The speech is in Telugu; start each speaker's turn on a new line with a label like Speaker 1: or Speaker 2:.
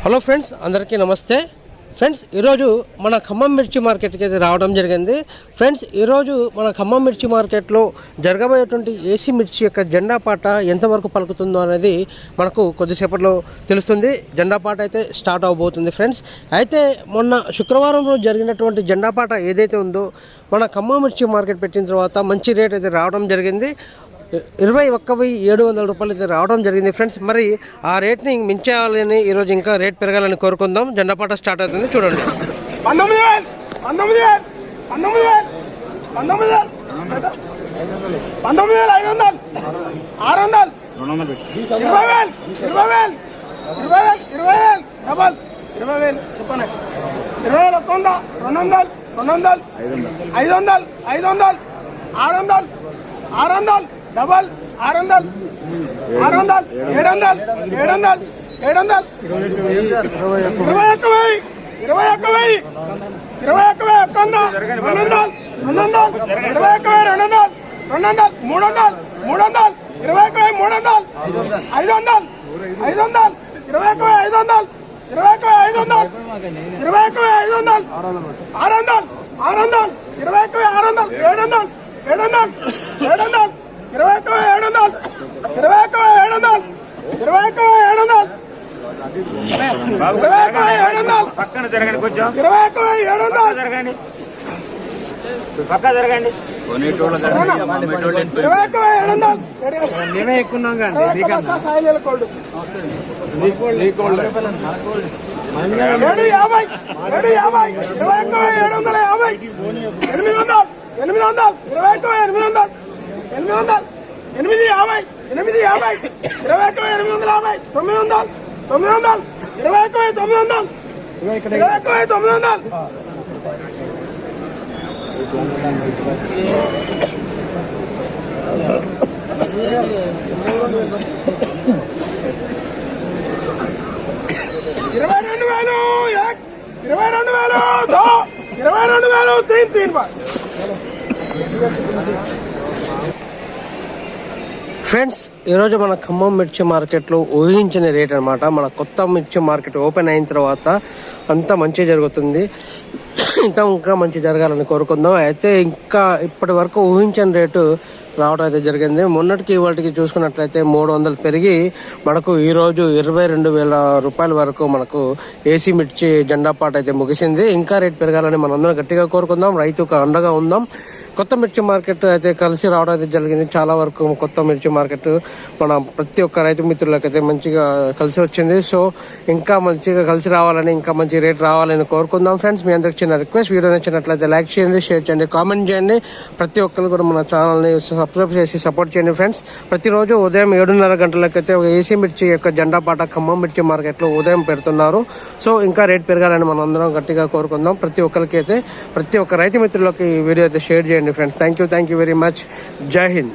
Speaker 1: హలో ఫ్రెండ్స్, అందరికీ నమస్తే. ఫ్రెండ్స్, ఈరోజు మన ఖమ్మం మిర్చి మార్కెట్కి అయితే రావడం జరిగింది. ఫ్రెండ్స్, ఈరోజు మన ఖమ్మం మిర్చి మార్కెట్లో జరగబోయేటువంటి ఏసీ మిర్చి యొక్క జెండా పాట ఎంతవరకు పలుకుతుందో అనేది మనకు కొద్దిసేపట్లో తెలుస్తుంది. జెండా పాట అయితే స్టార్ట్ అవబోతుంది. ఫ్రెండ్స్, అయితే మొన్న శుక్రవారం రోజు జరిగినటువంటి జెండా పాట ఏదైతే ఉందో మన ఖమ్మం మిర్చి మార్కెట్ పెట్టిన తర్వాత మంచి రేట్ అయితే రావడం జరిగింది. 21,700 రూపాయలు అయితే రావడం జరిగింది. ఫ్రెండ్స్, మరి ఆ రేట్ని మించాలని ఈరోజు ఇంకా రేట్ పెరగాలని కోరుకుందాం. జెండాపాట స్టార్ట్ అవుతుంది, చూడండి.
Speaker 2: 19,000 చెప్పండి. 20,000 600 డబల్ 600 700 పక్కన జరగండి, కొంచెం జరగండి, పక్క జరగండి. మేమే ఎక్కున్నాం కానీ 750
Speaker 1: ఫ్రెండ్స్, ఈరోజు మన ఖమ్మం మిర్చి మార్కెట్లో ఊహించిన రేట్ అనమాట. మన కొత్త మిర్చి మార్కెట్ ఓపెన్ అయిన తర్వాత అంతా మంచిగా జరుగుతుంది. ఇంకా మంచి జరగాలని కోరుకుందాం. అయితే ఇంకా ఇప్పటి వరకు ఊహించిన రేటు రావడం అయితే జరిగింది. మొన్నటికి వాటికి చూసుకున్నట్లయితే 300 పెరిగి మనకు ఈరోజు 22,000 రూపాయల వరకు మనకు ఏసీ మిర్చి జెండా పాట అయితే ముగిసింది. ఇంకా రేట్ పెరగాలని మనందరం గట్టిగా కోరుకుందాం. రైతుకు అండగా ఉందాం. కొత్త మిర్చి మార్కెట్ అయితే కలిసి రావడం అయితే జరిగింది. చాలా వరకు కొత్త మిర్చి మార్కెట్ మన ప్రతి ఒక్క రైతు మిత్రులకైతే మంచిగా కలిసి వచ్చింది. సో ఇంకా మంచిగా కలిసి రావాలని, ఇంకా మంచి రేట్ రావాలని కోరుకుందాం. ఫ్రెండ్స్, మీ అందరికి చిన్న రిక్వెస్ట్, వీడియో నచ్చినట్లయితే లైక్ చేయండి, షేర్ చేయండి, కామెంట్ చేయండి. ప్రతి ఒక్కరు కూడా మన ఛానల్ని సబ్స్క్రైబ్ చేసి సపోర్ట్ చేయండి. ఫ్రెండ్స్, ప్రతిరోజు ఉదయం 7:30 గంటలకైతే ఏసీ మిర్చి యొక్క జెండా పాట ఖమ్మం మిర్చి మార్కెట్లో ఉదయం పెడుతున్నారు. సో ఇంకా రేట్ పెరగాలని మనం అందరం గట్టిగా కోరుకుందాం. ప్రతి ఒక్క రైతు మిత్రులకి ఈ వీడియో అయితే షేర్ చేయండి. Friends, thank you very much. జై హింద్.